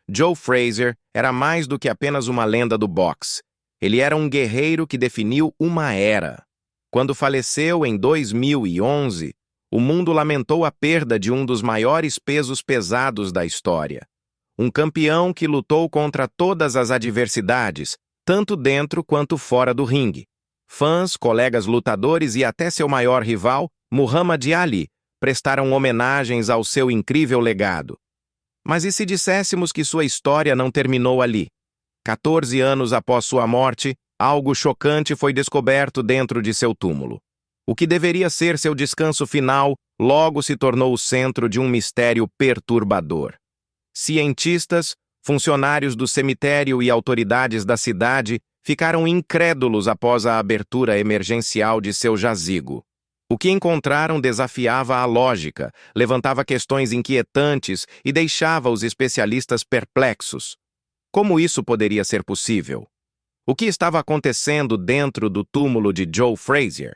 Joe Frazier era mais do que apenas uma lenda do boxe. Ele era um guerreiro que definiu uma era. Quando faleceu em 2011, o mundo lamentou a perda de um dos maiores pesos pesados da história. Um campeão que lutou contra todas as adversidades, tanto dentro quanto fora do ringue. Fãs, colegas lutadores e até seu maior rival, Muhammad Ali, prestaram homenagens ao seu incrível legado. Mas e se disséssemos que sua história não terminou ali? 14 anos após sua morte, algo chocante foi descoberto dentro de seu túmulo. O que deveria ser seu descanso final logo se tornou o centro de um mistério perturbador. Cientistas, funcionários do cemitério e autoridades da cidade ficaram incrédulos após a abertura emergencial de seu jazigo. O que encontraram desafiava a lógica, levantava questões inquietantes e deixava os especialistas perplexos. Como isso poderia ser possível? O que estava acontecendo dentro do túmulo de Joe Frazier?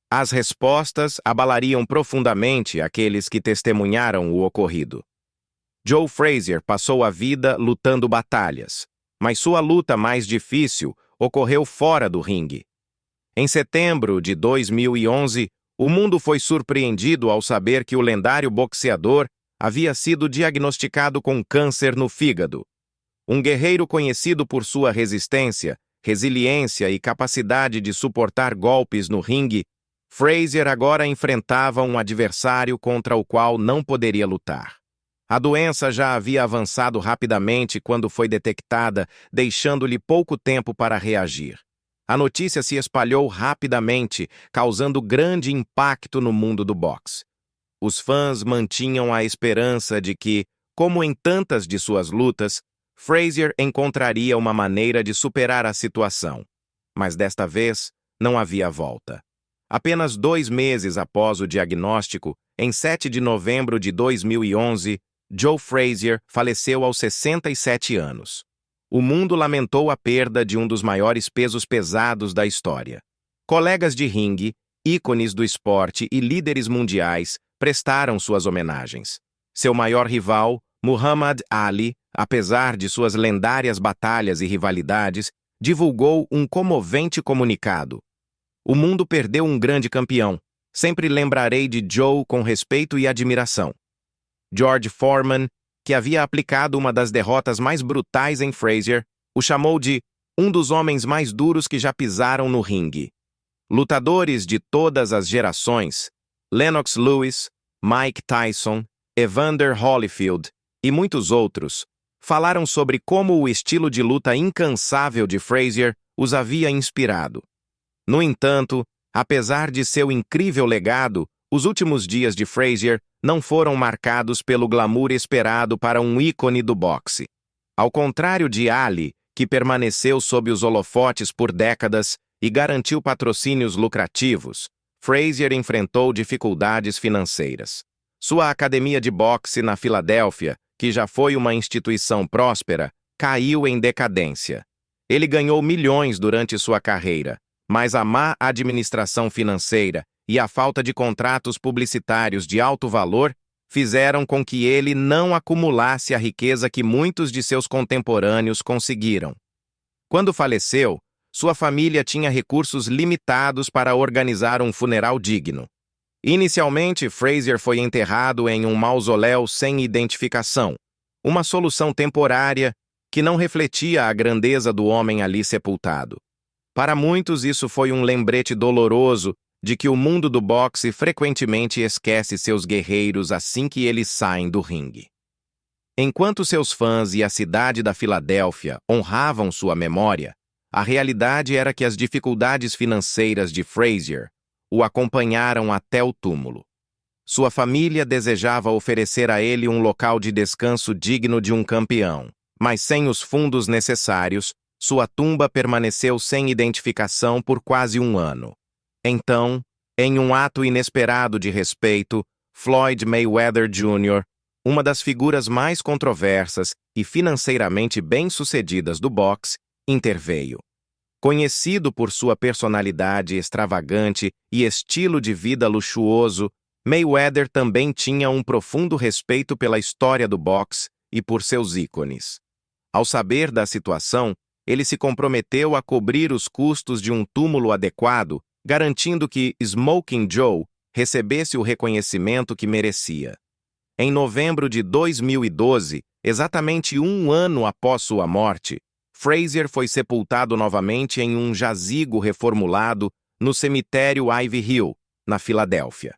As respostas abalariam profundamente aqueles que testemunharam o ocorrido. Joe Frazier passou a vida lutando batalhas, mas sua luta mais difícil ocorreu fora do ringue. Em setembro de 2011, o mundo foi surpreendido ao saber que o lendário boxeador havia sido diagnosticado com câncer no fígado. Um guerreiro conhecido por sua resistência, resiliência e capacidade de suportar golpes no ringue, Frazier agora enfrentava um adversário contra o qual não poderia lutar. A doença já havia avançado rapidamente quando foi detectada, deixando-lhe pouco tempo para reagir. A notícia se espalhou rapidamente, causando grande impacto no mundo do boxe. Os fãs mantinham a esperança de que, como em tantas de suas lutas, Frazier encontraria uma maneira de superar a situação. Mas desta vez, não havia volta. Apenas 2 meses após o diagnóstico, em 7 de novembro de 2011, Joe Frazier faleceu aos 67 anos. O mundo lamentou a perda de um dos maiores pesos pesados da história. Colegas de ringue, ícones do esporte e líderes mundiais prestaram suas homenagens. Seu maior rival, Muhammad Ali, apesar de suas lendárias batalhas e rivalidades, divulgou um comovente comunicado. O mundo perdeu um grande campeão. Sempre lembrarei de Joe com respeito e admiração. George Foreman, que havia aplicado uma das derrotas mais brutais em Frazier, o chamou de um dos homens mais duros que já pisaram no ringue. Lutadores de todas as gerações, Lennox Lewis, Mike Tyson, Evander Holyfield e muitos outros, falaram sobre como o estilo de luta incansável de Frazier os havia inspirado. No entanto, apesar de seu incrível legado, os últimos dias de Frazier não foram marcados pelo glamour esperado para um ícone do boxe. Ao contrário de Ali, que permaneceu sob os holofotes por décadas e garantiu patrocínios lucrativos, Frazier enfrentou dificuldades financeiras. Sua academia de boxe na Filadélfia, que já foi uma instituição próspera, caiu em decadência. Ele ganhou milhões durante sua carreira, mas a má administração financeira e a falta de contratos publicitários de alto valor fizeram com que ele não acumulasse a riqueza que muitos de seus contemporâneos conseguiram. Quando faleceu, sua família tinha recursos limitados para organizar um funeral digno. Inicialmente, Frazier foi enterrado em um mausoléu sem identificação, uma solução temporária que não refletia a grandeza do homem ali sepultado. Para muitos, isso foi um lembrete doloroso de que o mundo do boxe frequentemente esquece seus guerreiros assim que eles saem do ringue. Enquanto seus fãs e a cidade da Filadélfia honravam sua memória, a realidade era que as dificuldades financeiras de Frazier o acompanharam até o túmulo. Sua família desejava oferecer a ele um local de descanso digno de um campeão, mas sem os fundos necessários, sua tumba permaneceu sem identificação por quase um ano. Então, em um ato inesperado de respeito, Floyd Mayweather Jr., uma das figuras mais controversas e financeiramente bem-sucedidas do boxe, interveio. Conhecido por sua personalidade extravagante e estilo de vida luxuoso, Mayweather também tinha um profundo respeito pela história do boxe e por seus ícones. Ao saber da situação, ele se comprometeu a cobrir os custos de um túmulo adequado, garantindo que Smoking Joe recebesse o reconhecimento que merecia. Em novembro de 2012, exatamente um ano após sua morte, Frazier foi sepultado novamente em um jazigo reformulado no cemitério Ivy Hill, na Filadélfia.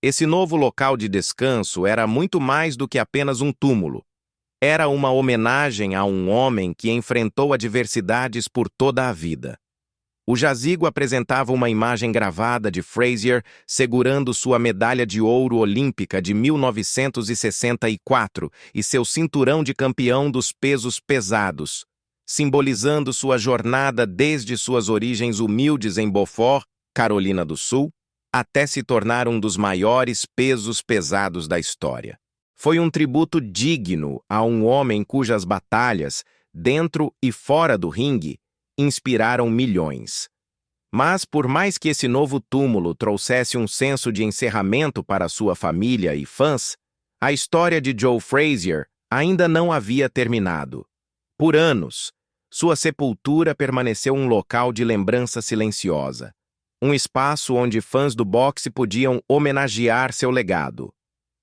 Esse novo local de descanso era muito mais do que apenas um túmulo. Era uma homenagem a um homem que enfrentou adversidades por toda a vida. O jazigo apresentava uma imagem gravada de Frazier segurando sua medalha de ouro olímpica de 1964 e seu cinturão de campeão dos pesos pesados, simbolizando sua jornada desde suas origens humildes em Beaufort, Carolina do Sul, até se tornar um dos maiores pesos pesados da história. Foi um tributo digno a um homem cujas batalhas, dentro e fora do ringue, inspiraram milhões. Mas, por mais que esse novo túmulo trouxesse um senso de encerramento para sua família e fãs, a história de Joe Frazier ainda não havia terminado. Por anos, sua sepultura permaneceu um local de lembrança silenciosa, um espaço onde fãs do boxe podiam homenagear seu legado.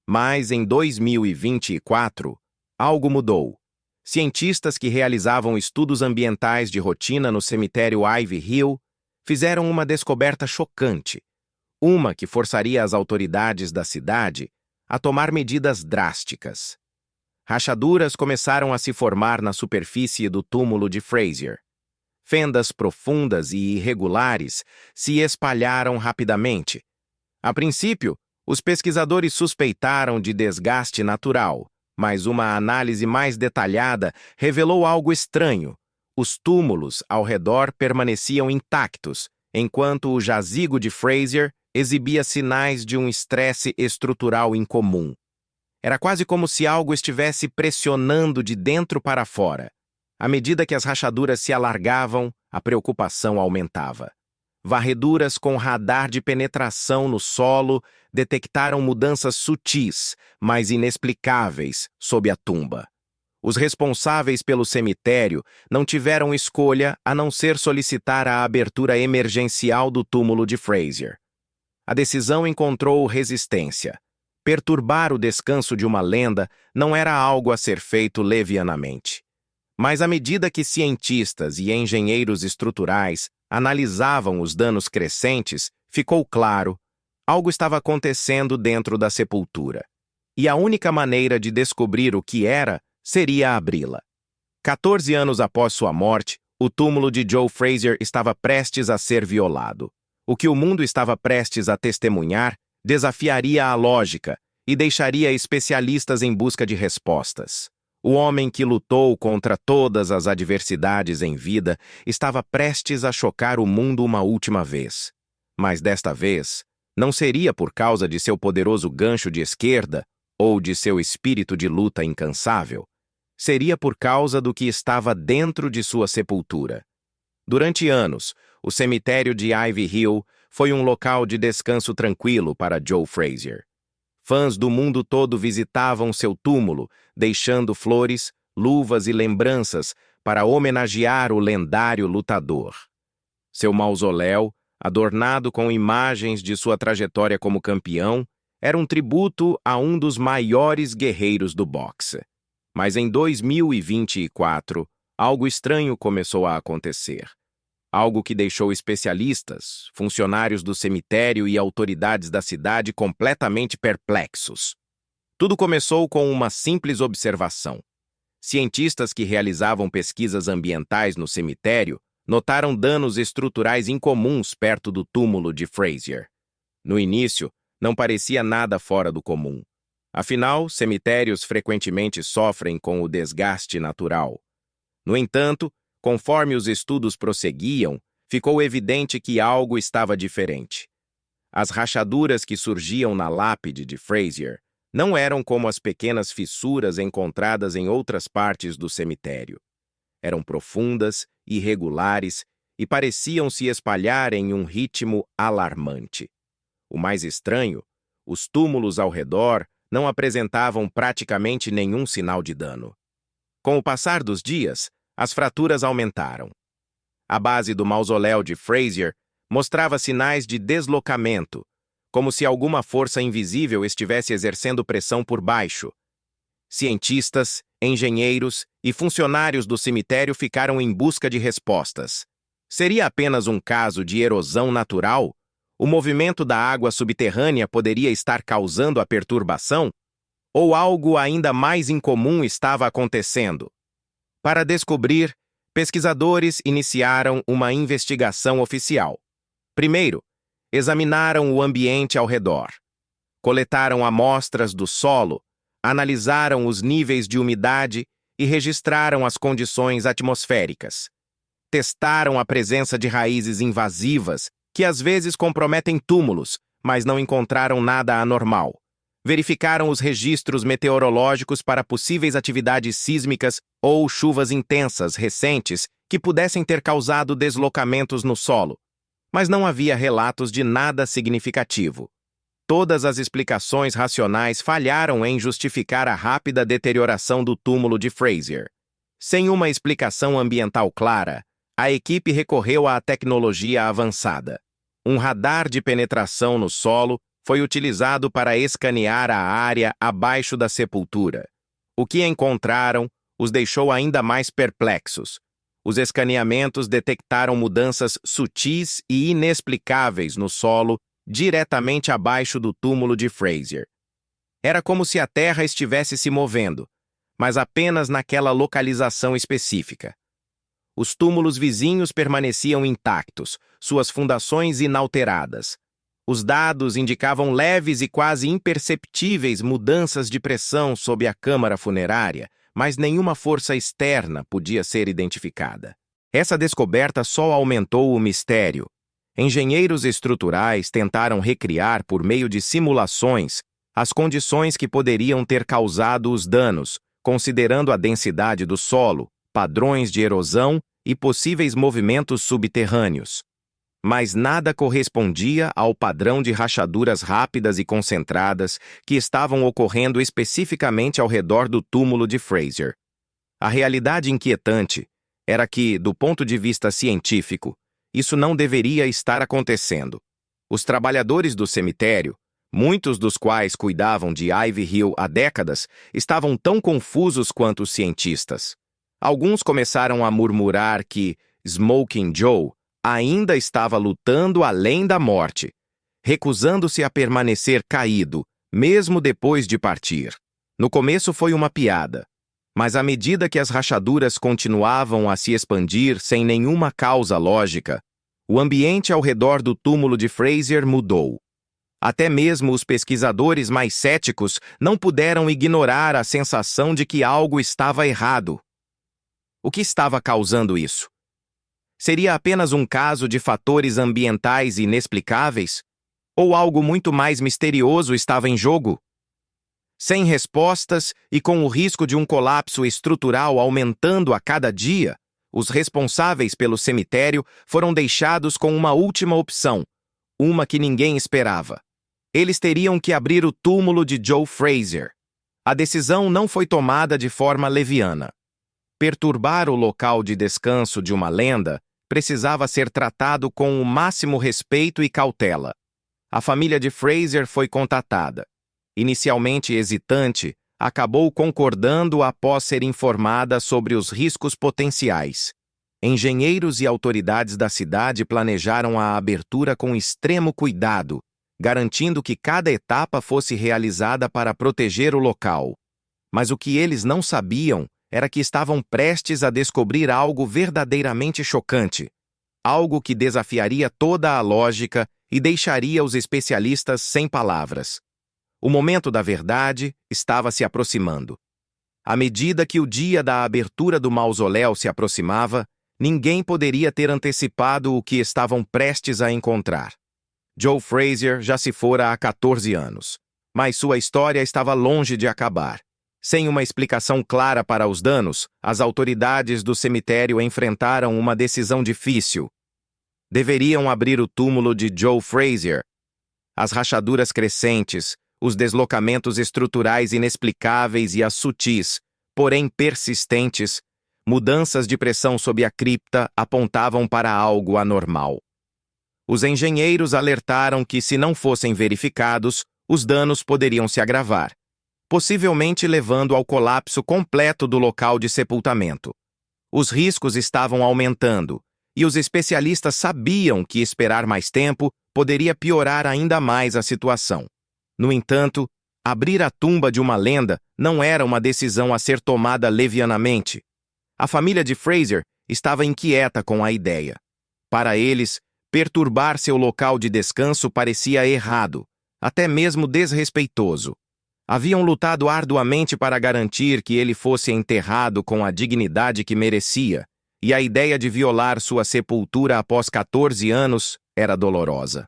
Mas, em 2024, algo mudou. Cientistas que realizavam estudos ambientais de rotina no cemitério Ivy Hill fizeram uma descoberta chocante, uma que forçaria as autoridades da cidade a tomar medidas drásticas. Rachaduras começaram a se formar na superfície do túmulo de Frazier. Fendas profundas e irregulares se espalharam rapidamente. A princípio, os pesquisadores suspeitaram de desgaste natural, mas uma análise mais detalhada revelou algo estranho. Os túmulos ao redor permaneciam intactos, enquanto o jazigo de Frazier exibia sinais de um estresse estrutural incomum. Era quase como se algo estivesse pressionando de dentro para fora. À medida que as rachaduras se alargavam, a preocupação aumentava. Varreduras com radar de penetração no solo detectaram mudanças sutis, mas inexplicáveis, sob a tumba. Os responsáveis pelo cemitério não tiveram escolha a não ser solicitar a abertura emergencial do túmulo de Frazier. A decisão encontrou resistência. Perturbar o descanso de uma lenda não era algo a ser feito levianamente. Mas à medida que cientistas e engenheiros estruturais analisavam os danos crescentes, ficou claro: algo estava acontecendo dentro da sepultura. E a única maneira de descobrir o que era seria abri-la. 14 anos após sua morte, o túmulo de Joe Frazier estava prestes a ser violado. O que o mundo estava prestes a testemunhar desafiaria a lógica e deixaria especialistas em busca de respostas. O homem que lutou contra todas as adversidades em vida estava prestes a chocar o mundo uma última vez. Mas desta vez, não seria por causa de seu poderoso gancho de esquerda ou de seu espírito de luta incansável. Seria por causa do que estava dentro de sua sepultura. Durante anos, o cemitério de Ivy Hill foi um local de descanso tranquilo para Joe Frazier. Fãs do mundo todo visitavam seu túmulo, deixando flores, luvas e lembranças para homenagear o lendário lutador. Seu mausoléu, adornado com imagens de sua trajetória como campeão, era um tributo a um dos maiores guerreiros do boxe. Mas em 2024, algo estranho começou a acontecer. Algo que deixou especialistas, funcionários do cemitério e autoridades da cidade completamente perplexos. Tudo começou com uma simples observação. Cientistas que realizavam pesquisas ambientais no cemitério notaram danos estruturais incomuns perto do túmulo de Frazier. No início, não parecia nada fora do comum. Afinal, cemitérios frequentemente sofrem com o desgaste natural. No entanto, conforme os estudos prosseguiam, ficou evidente que algo estava diferente. As rachaduras que surgiam na lápide de Frazier não eram como as pequenas fissuras encontradas em outras partes do cemitério. Eram profundas, irregulares e pareciam se espalhar em um ritmo alarmante. O mais estranho, os túmulos ao redor não apresentavam praticamente nenhum sinal de dano. Com o passar dos dias, as fraturas aumentaram. A base do mausoléu de Fraser mostrava sinais de deslocamento, como se alguma força invisível estivesse exercendo pressão por baixo. Cientistas, engenheiros e funcionários do cemitério ficaram em busca de respostas. Seria apenas um caso de erosão natural? O movimento da água subterrânea poderia estar causando a perturbação? Ou algo ainda mais incomum estava acontecendo? Para descobrir, pesquisadores iniciaram uma investigação oficial. Primeiro, examinaram o ambiente ao redor. Coletaram amostras do solo, analisaram os níveis de umidade e registraram as condições atmosféricas. Testaram a presença de raízes invasivas, que às vezes comprometem túmulos, mas não encontraram nada anormal. Verificaram os registros meteorológicos para possíveis atividades sísmicas ou chuvas intensas recentes que pudessem ter causado deslocamentos no solo, mas não havia relatos de nada significativo. Todas as explicações racionais falharam em justificar a rápida deterioração do túmulo de Fraser. Sem uma explicação ambiental clara, a equipe recorreu à tecnologia avançada. Um radar de penetração no solo foi utilizado para escanear a área abaixo da sepultura. O que encontraram os deixou ainda mais perplexos. Os escaneamentos detectaram mudanças sutis e inexplicáveis no solo diretamente abaixo do túmulo de Fraser. Era como se a terra estivesse se movendo, mas apenas naquela localização específica. Os túmulos vizinhos permaneciam intactos, suas fundações inalteradas. Os dados indicavam leves e quase imperceptíveis mudanças de pressão sob a câmara funerária, mas nenhuma força externa podia ser identificada. Essa descoberta só aumentou o mistério. Engenheiros estruturais tentaram recriar, por meio de simulações, as condições que poderiam ter causado os danos, considerando a densidade do solo, padrões de erosão e possíveis movimentos subterrâneos. Mas nada correspondia ao padrão de rachaduras rápidas e concentradas que estavam ocorrendo especificamente ao redor do túmulo de Fraser. A realidade inquietante era que, do ponto de vista científico, isso não deveria estar acontecendo. Os trabalhadores do cemitério, muitos dos quais cuidavam de Ivy Hill há décadas, estavam tão confusos quanto os cientistas. Alguns começaram a murmurar que Smoking Joe ainda estava lutando além da morte, recusando-se a permanecer caído, mesmo depois de partir. No começo foi uma piada, mas à medida que as rachaduras continuavam a se expandir sem nenhuma causa lógica, o ambiente ao redor do túmulo de Fraser mudou. Até mesmo os pesquisadores mais céticos não puderam ignorar a sensação de que algo estava errado. O que estava causando isso? Seria apenas um caso de fatores ambientais inexplicáveis? Ou algo muito mais misterioso estava em jogo? Sem respostas e com o risco de um colapso estrutural aumentando a cada dia, os responsáveis pelo cemitério foram deixados com uma última opção, uma que ninguém esperava. Eles teriam que abrir o túmulo de Joe Fraser. A decisão não foi tomada de forma leviana. Perturbar o local de descanso de uma lenda precisava ser tratado com o máximo respeito e cautela. A família de Fraser foi contatada. Inicialmente hesitante, acabou concordando após ser informada sobre os riscos potenciais. Engenheiros e autoridades da cidade planejaram a abertura com extremo cuidado, garantindo que cada etapa fosse realizada para proteger o local. Mas o que eles não sabiam era que estavam prestes a descobrir algo verdadeiramente chocante, algo que desafiaria toda a lógica e deixaria os especialistas sem palavras. O momento da verdade estava se aproximando. À medida que o dia da abertura do mausoléu se aproximava, ninguém poderia ter antecipado o que estavam prestes a encontrar. Joe Fraser já se fora há 14 anos, mas sua história estava longe de acabar. Sem uma explicação clara para os danos, as autoridades do cemitério enfrentaram uma decisão difícil. Deveriam abrir o túmulo de Joe Fraser. As rachaduras crescentes, os deslocamentos estruturais inexplicáveis e as sutis, porém persistentes, mudanças de pressão sob a cripta apontavam para algo anormal. Os engenheiros alertaram que, se não fossem verificados, os danos poderiam se agravar, possivelmente levando ao colapso completo do local de sepultamento. Os riscos estavam aumentando, e os especialistas sabiam que esperar mais tempo poderia piorar ainda mais a situação. No entanto, abrir a tumba de uma lenda não era uma decisão a ser tomada levianamente. A família de Fraser estava inquieta com a ideia. Para eles, perturbar seu local de descanso parecia errado, até mesmo desrespeitoso. Haviam lutado arduamente para garantir que ele fosse enterrado com a dignidade que merecia, e a ideia de violar sua sepultura após 14 anos era dolorosa.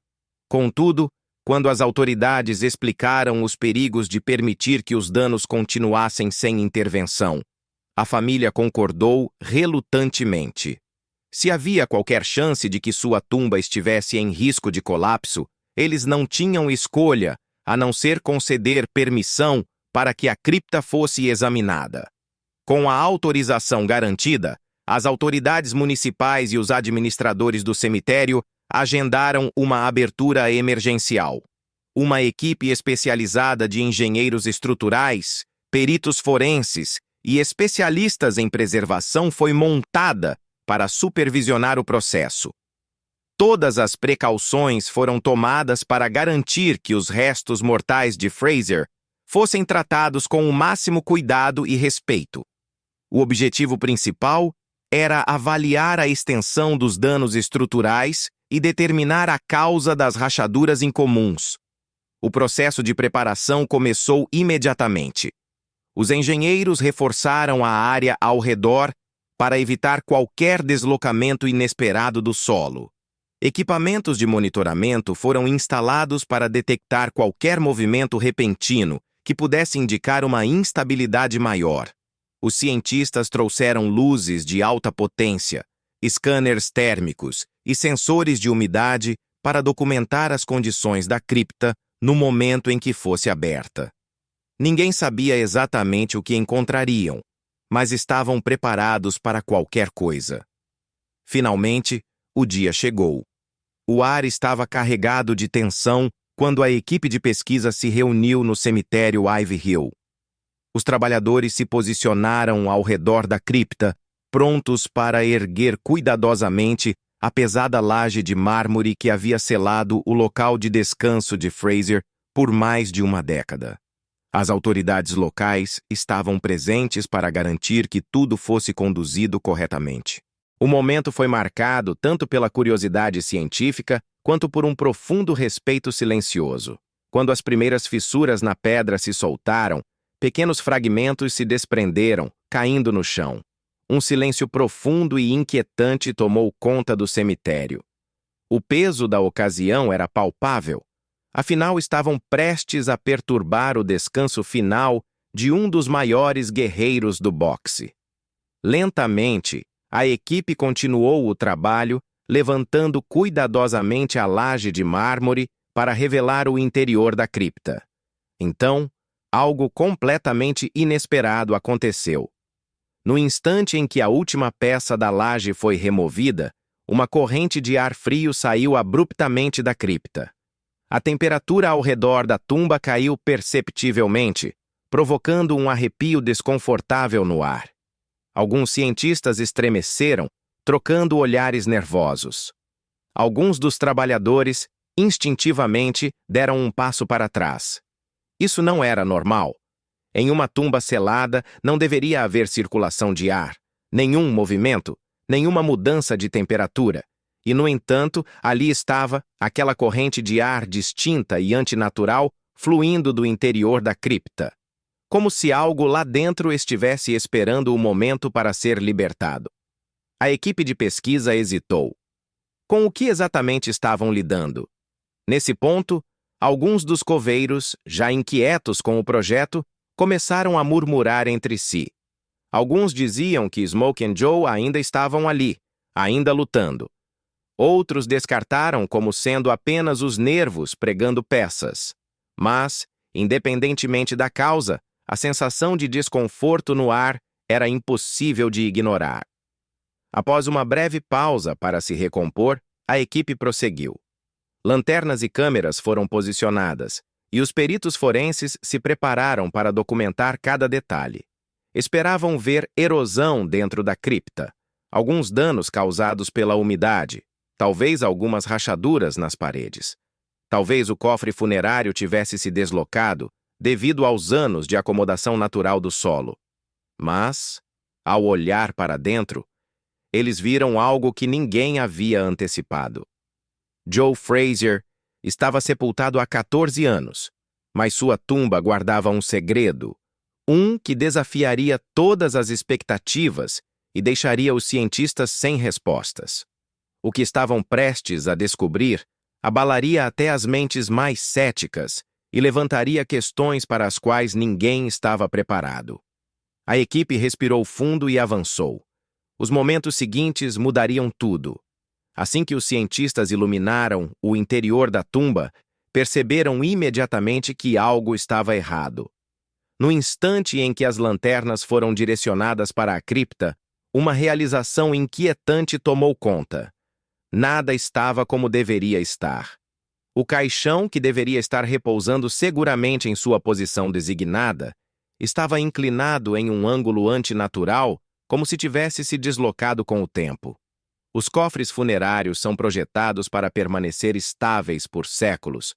Contudo, quando as autoridades explicaram os perigos de permitir que os danos continuassem sem intervenção, a família concordou relutantemente. Se havia qualquer chance de que sua tumba estivesse em risco de colapso, eles não tinham escolha a não ser conceder permissão para que a cripta fosse examinada. Com a autorização garantida, as autoridades municipais e os administradores do cemitério agendaram uma abertura emergencial. Uma equipe especializada de engenheiros estruturais, peritos forenses e especialistas em preservação foi montada para supervisionar o processo. Todas as precauções foram tomadas para garantir que os restos mortais de Fraser fossem tratados com o máximo cuidado e respeito. O objetivo principal era avaliar a extensão dos danos estruturais e determinar a causa das rachaduras incomuns. O processo de preparação começou imediatamente. Os engenheiros reforçaram a área ao redor para evitar qualquer deslocamento inesperado do solo. Equipamentos de monitoramento foram instalados para detectar qualquer movimento repentino que pudesse indicar uma instabilidade maior. Os cientistas trouxeram luzes de alta potência, scanners térmicos e sensores de umidade para documentar as condições da cripta no momento em que fosse aberta. Ninguém sabia exatamente o que encontrariam, mas estavam preparados para qualquer coisa. Finalmente, o dia chegou. O ar estava carregado de tensão quando a equipe de pesquisa se reuniu no cemitério Ivy Hill. Os trabalhadores se posicionaram ao redor da cripta, prontos para erguer cuidadosamente a pesada laje de mármore que havia selado o local de descanso de Fraser por mais de uma década. As autoridades locais estavam presentes para garantir que tudo fosse conduzido corretamente. O momento foi marcado tanto pela curiosidade científica quanto por um profundo respeito silencioso. Quando as primeiras fissuras na pedra se soltaram, pequenos fragmentos se desprenderam, caindo no chão. Um silêncio profundo e inquietante tomou conta do cemitério. O peso da ocasião era palpável. Afinal, estavam prestes a perturbar o descanso final de um dos maiores guerreiros do boxe. Lentamente, a equipe continuou o trabalho, levantando cuidadosamente a laje de mármore para revelar o interior da cripta. Então, algo completamente inesperado aconteceu. No instante em que a última peça da laje foi removida, uma corrente de ar frio saiu abruptamente da cripta. A temperatura ao redor da tumba caiu perceptivelmente, provocando um arrepio desconfortável no ar. Alguns cientistas estremeceram, trocando olhares nervosos. Alguns dos trabalhadores, instintivamente, deram um passo para trás. Isso não era normal. Em uma tumba selada, não deveria haver circulação de ar, nenhum movimento, nenhuma mudança de temperatura. E, no entanto, ali estava aquela corrente de ar distinta e antinatural fluindo do interior da cripta, como se algo lá dentro estivesse esperando o momento para ser libertado. A equipe de pesquisa hesitou. Com o que exatamente estavam lidando? Nesse ponto, alguns dos coveiros, já inquietos com o projeto, começaram a murmurar entre si. Alguns diziam que Smoke and Joe ainda estavam ali, ainda lutando. Outros descartaram como sendo apenas os nervos pregando peças. Mas, Independentemente da causa, a sensação de desconforto no ar era impossível de ignorar. Após uma breve pausa para se recompor, a equipe prosseguiu. Lanternas e câmeras foram posicionadas, e os peritos forenses se prepararam para documentar cada detalhe. Esperavam ver erosão dentro da cripta, alguns danos causados pela umidade, talvez algumas rachaduras nas paredes. Talvez o cofre funerário tivesse se deslocado devido aos anos de acomodação natural do solo. Mas, ao olhar para dentro, eles viram algo que ninguém havia antecipado. Joe Frazier estava sepultado há 14 anos, mas sua tumba guardava um segredo, um que desafiaria todas as expectativas e deixaria os cientistas sem respostas. O que estavam prestes a descobrir abalaria até as mentes mais céticas e levantaria questões para as quais ninguém estava preparado. A equipe respirou fundo e avançou. Os momentos seguintes mudariam tudo. Assim que os cientistas iluminaram o interior da tumba, perceberam imediatamente que algo estava errado. No instante em que as lanternas foram direcionadas para a cripta, uma realização inquietante tomou conta. Nada estava como deveria estar. O caixão, que deveria estar repousando seguramente em sua posição designada, estava inclinado em um ângulo antinatural, como se tivesse se deslocado com o tempo. Os cofres funerários são projetados para permanecer estáveis por séculos,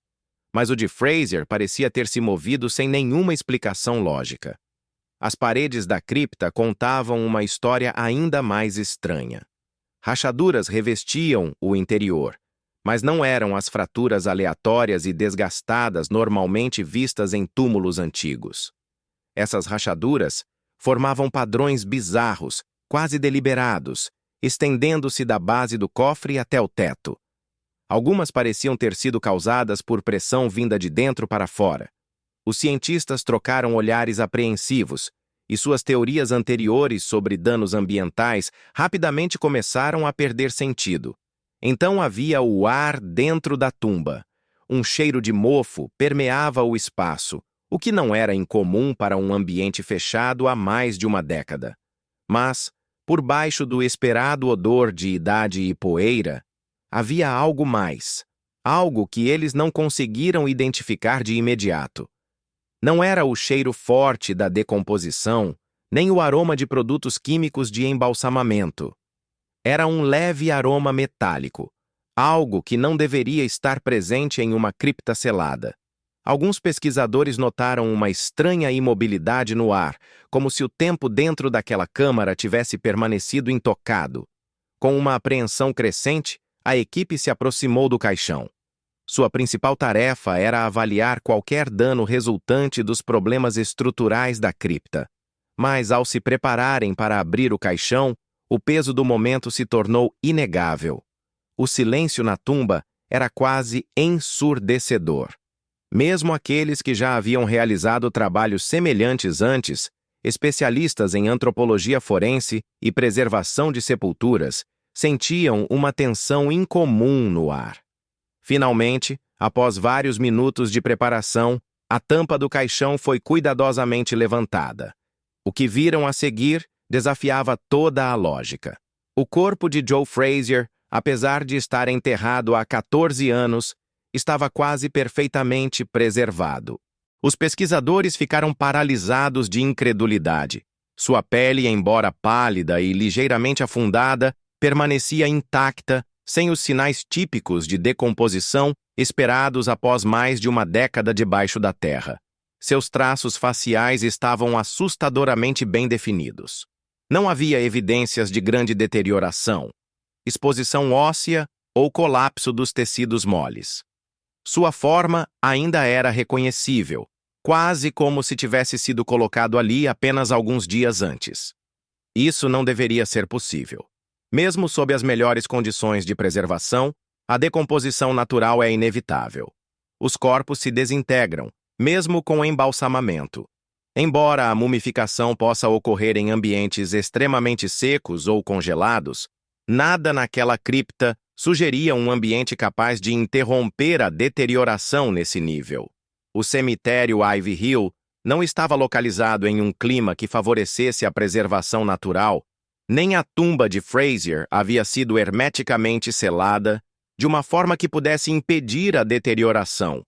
mas o de Frazier parecia ter se movido sem nenhuma explicação lógica. As paredes da cripta contavam uma história ainda mais estranha. Rachaduras revestiam o interior, mas não eram as fraturas aleatórias e desgastadas normalmente vistas em túmulos antigos. Essas rachaduras formavam padrões bizarros, quase deliberados, estendendo-se da base do cofre até o teto. Algumas pareciam ter sido causadas por pressão vinda de dentro para fora. Os cientistas trocaram olhares apreensivos, e suas teorias anteriores sobre danos ambientais rapidamente começaram a perder sentido. Então havia o ar dentro da tumba. Um cheiro de mofo permeava o espaço, o que não era incomum para um ambiente fechado há mais de uma década. Mas, por baixo do esperado odor de idade e poeira, havia algo mais, algo que eles não conseguiram identificar de imediato. Não era o cheiro forte da decomposição, nem o aroma de produtos químicos de embalsamamento. Era um leve aroma metálico, algo que não deveria estar presente em uma cripta selada. Alguns pesquisadores notaram uma estranha imobilidade no ar, como se o tempo dentro daquela câmara tivesse permanecido intocado. Com uma apreensão crescente, a equipe se aproximou do caixão. Sua principal tarefa era avaliar qualquer dano resultante dos problemas estruturais da cripta. Mas, ao se prepararem para abrir o caixão, o peso do momento se tornou inegável. O silêncio na tumba era quase ensurdecedor. Mesmo aqueles que já haviam realizado trabalhos semelhantes antes, especialistas em antropologia forense e preservação de sepulturas, sentiam uma tensão incomum no ar. Finalmente, após vários minutos de preparação, a tampa do caixão foi cuidadosamente levantada. O que viram a seguir desafiava toda a lógica. O corpo de Joe Frazier, apesar de estar enterrado há 14 anos, estava quase perfeitamente preservado. Os pesquisadores ficaram paralisados de incredulidade. Sua pele, embora pálida e ligeiramente afundada, permanecia intacta, sem os sinais típicos de decomposição esperados após mais de uma década debaixo da terra. Seus traços faciais estavam assustadoramente bem definidos. Não havia evidências de grande deterioração, exposição óssea ou colapso dos tecidos moles. Sua forma ainda era reconhecível, quase como se tivesse sido colocado ali apenas alguns dias antes. Isso não deveria ser possível. Mesmo sob as melhores condições de preservação, a decomposição natural é inevitável. Os corpos se desintegram, mesmo com embalsamamento. Embora a mumificação possa ocorrer em ambientes extremamente secos ou congelados, nada naquela cripta sugeria um ambiente capaz de interromper a deterioração nesse nível. O cemitério Ivy Hill não estava localizado em um clima que favorecesse a preservação natural, nem a tumba de Fraser havia sido hermeticamente selada de uma forma que pudesse impedir a deterioração.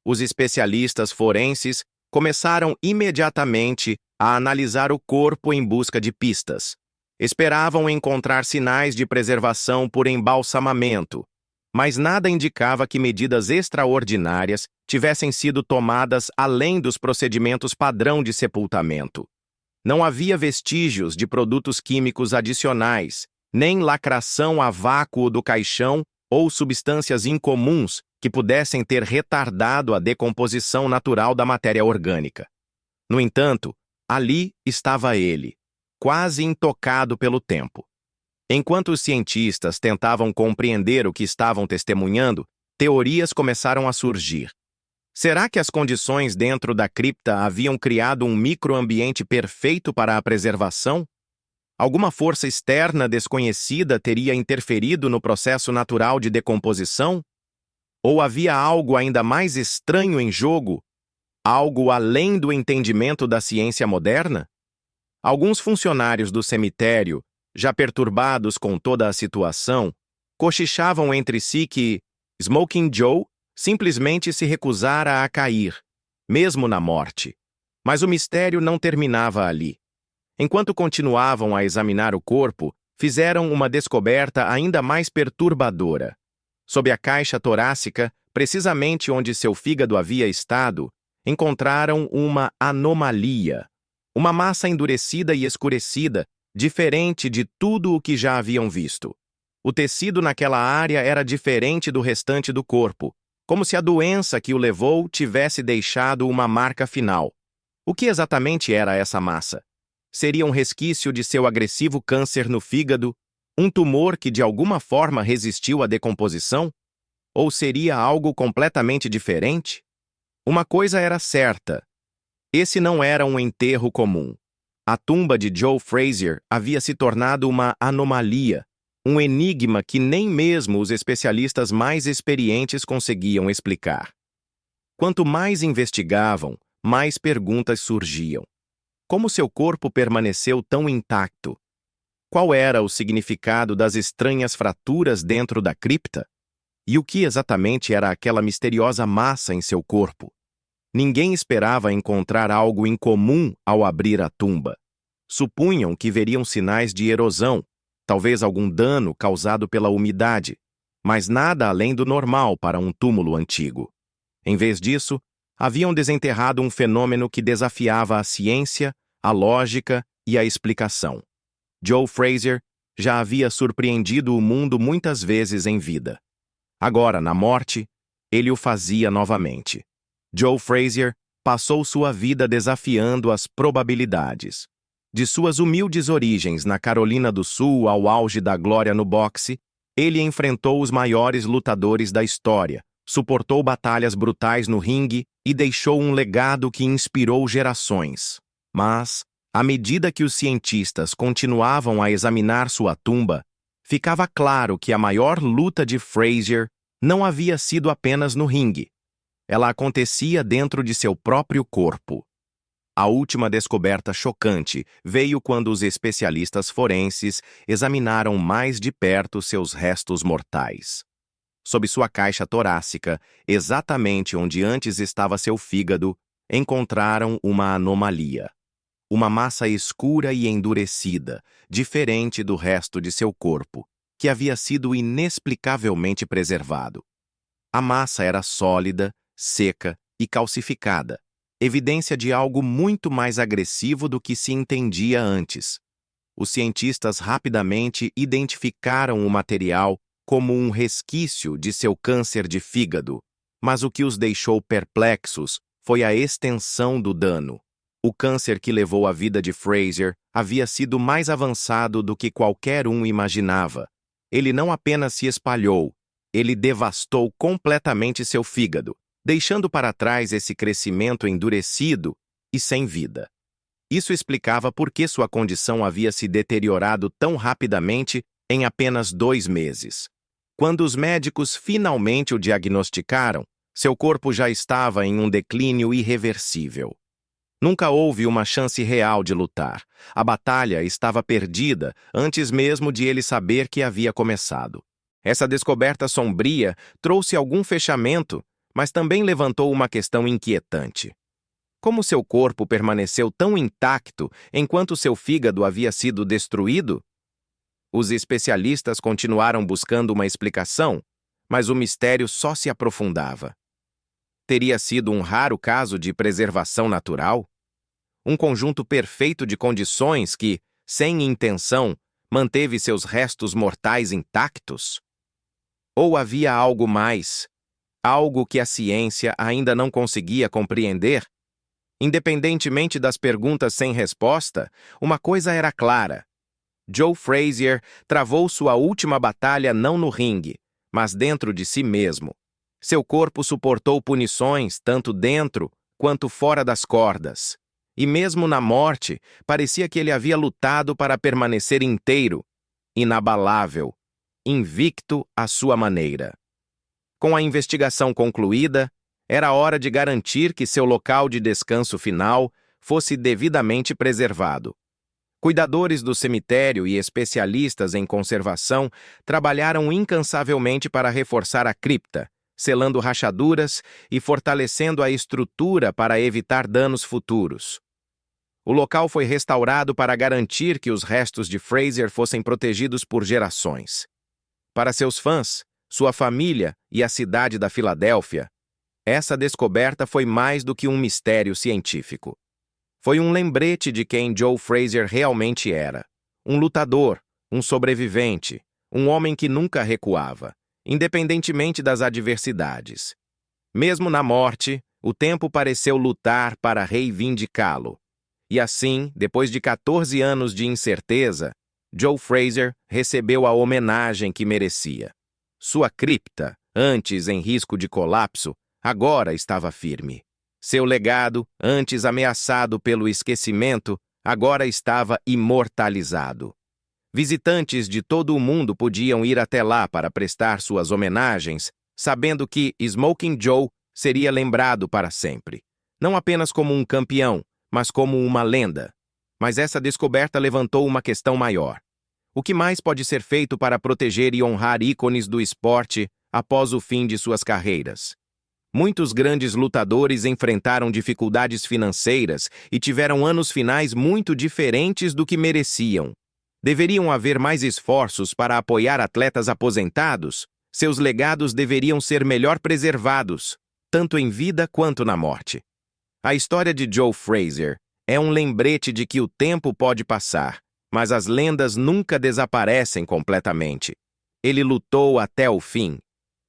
Os especialistas forenses começaram imediatamente a analisar o corpo em busca de pistas. Esperavam encontrar sinais de preservação por embalsamamento, mas nada indicava que medidas extraordinárias tivessem sido tomadas além dos procedimentos padrão de sepultamento. Não havia vestígios de produtos químicos adicionais, nem lacração a vácuo do caixão ou substâncias incomuns que pudessem ter retardado a decomposição natural da matéria orgânica. No entanto, ali estava ele, quase intocado pelo tempo. Enquanto os cientistas tentavam compreender o que estavam testemunhando, teorias começaram a surgir. Será que as condições dentro da cripta haviam criado um microambiente perfeito para a preservação? Alguma força externa desconhecida teria interferido no processo natural de decomposição? Ou havia algo ainda mais estranho em jogo? Algo além do entendimento da ciência moderna? Alguns funcionários do cemitério, já perturbados com toda a situação, cochichavam entre si que Smoking Joe simplesmente se recusara a cair, mesmo na morte. Mas o mistério não terminava ali. Enquanto continuavam a examinar o corpo, fizeram uma descoberta ainda mais perturbadora. Sob a caixa torácica, precisamente onde seu fígado havia estado, encontraram uma anomalia. Uma massa endurecida e escurecida, diferente de tudo o que já haviam visto. O tecido naquela área era diferente do restante do corpo, como se a doença que o levou tivesse deixado uma marca final. O que exatamente era essa massa? Seria um resquício de seu agressivo câncer no fígado, um tumor que de alguma forma resistiu à decomposição? Ou seria algo completamente diferente? Uma coisa era certa. Esse não era um enterro comum. A tumba de Joe Fraser havia se tornado uma anomalia, um enigma que nem mesmo os especialistas mais experientes conseguiam explicar. Quanto mais investigavam, mais perguntas surgiam. Como seu corpo permaneceu tão intacto? Qual era o significado das estranhas fraturas dentro da cripta? E o que exatamente era aquela misteriosa massa em seu corpo? Ninguém esperava encontrar algo incomum ao abrir a tumba. Supunham que veriam sinais de erosão, talvez algum dano causado pela umidade, mas nada além do normal para um túmulo antigo. Em vez disso, haviam desenterrado um fenômeno que desafiava a ciência, a lógica e a explicação. Joe Fraser já havia surpreendido o mundo muitas vezes em vida. Agora, na morte, ele o fazia novamente. Joe Fraser passou sua vida desafiando as probabilidades. De suas humildes origens na Carolina do Sul ao auge da glória no boxe, ele enfrentou os maiores lutadores da história, suportou batalhas brutais no ringue e deixou um legado que inspirou gerações. Mas, à medida que os cientistas continuavam a examinar sua tumba, ficava claro que a maior luta de Fraser não havia sido apenas no ringue. Ela acontecia dentro de seu próprio corpo. A última descoberta chocante veio quando os especialistas forenses examinaram mais de perto seus restos mortais. Sob sua caixa torácica, exatamente onde antes estava seu fígado, encontraram uma anomalia. Uma massa escura e endurecida, diferente do resto de seu corpo, que havia sido inexplicavelmente preservado. A massa era sólida, seca e calcificada, evidência de algo muito mais agressivo do que se entendia antes. Os cientistas rapidamente identificaram o material como um resquício de seu câncer de fígado, mas o que os deixou perplexos foi a extensão do dano. O câncer que levou a vida de Fraser havia sido mais avançado do que qualquer um imaginava. Ele não apenas se espalhou, ele devastou completamente seu fígado, deixando para trás esse crescimento endurecido e sem vida. Isso explicava por que sua condição havia se deteriorado tão rapidamente em apenas 2 meses. Quando os médicos finalmente o diagnosticaram, Seu corpo já estava em um declínio irreversível. Nunca houve uma chance real de lutar. A batalha estava perdida antes mesmo de ele saber que havia começado. Essa descoberta sombria trouxe algum fechamento, mas também levantou uma questão inquietante. Como seu corpo permaneceu tão intacto enquanto seu fígado havia sido destruído? Os especialistas continuaram buscando uma explicação, mas o mistério só se aprofundava. Teria sido um raro caso de preservação natural? Um conjunto perfeito de condições que, sem intenção, manteve seus restos mortais intactos? Ou havia algo mais, algo que a ciência ainda não conseguia compreender? Independentemente das perguntas sem resposta, uma coisa era clara. Joe Frazier travou sua última batalha não no ringue, mas dentro de si mesmo. Seu corpo suportou punições tanto dentro quanto fora das cordas. E mesmo na morte, parecia que ele havia lutado para permanecer inteiro, inabalável, invicto à sua maneira. Com a investigação concluída, era hora de garantir que seu local de descanso final fosse devidamente preservado. Cuidadores do cemitério e especialistas em conservação trabalharam incansavelmente para reforçar a cripta, selando rachaduras e fortalecendo a estrutura para evitar danos futuros. O local foi restaurado para garantir que os restos de Frazier fossem protegidos por gerações. Para seus fãs, sua família e a cidade da Filadélfia, essa descoberta foi mais do que um mistério científico. Foi um lembrete de quem Joe Frazier realmente era. Um lutador, um sobrevivente, um homem que nunca recuava, independentemente das adversidades. Mesmo na morte, o tempo pareceu lutar para reivindicá-lo. E assim, depois de 14 anos de incerteza, Joe Frazier recebeu a homenagem que merecia. Sua cripta, antes em risco de colapso, agora estava firme. Seu legado, antes ameaçado pelo esquecimento, agora estava imortalizado. Visitantes de todo o mundo podiam ir até lá para prestar suas homenagens, sabendo que Smoking Joe seria lembrado para sempre. Não apenas como um campeão, mas como uma lenda. Mas essa descoberta levantou uma questão maior. O que mais pode ser feito para proteger e honrar ícones do esporte após o fim de suas carreiras? Muitos grandes lutadores enfrentaram dificuldades financeiras e tiveram anos finais muito diferentes do que mereciam. Deveriam haver mais esforços para apoiar atletas aposentados? Seus legados deveriam ser melhor preservados, tanto em vida quanto na morte. A história de Joe Frazier é um lembrete de que o tempo pode passar, mas as lendas nunca desaparecem completamente. Ele lutou até o fim.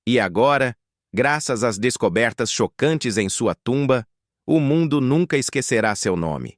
E agora, graças às descobertas chocantes em sua tumba, o mundo nunca esquecerá seu nome.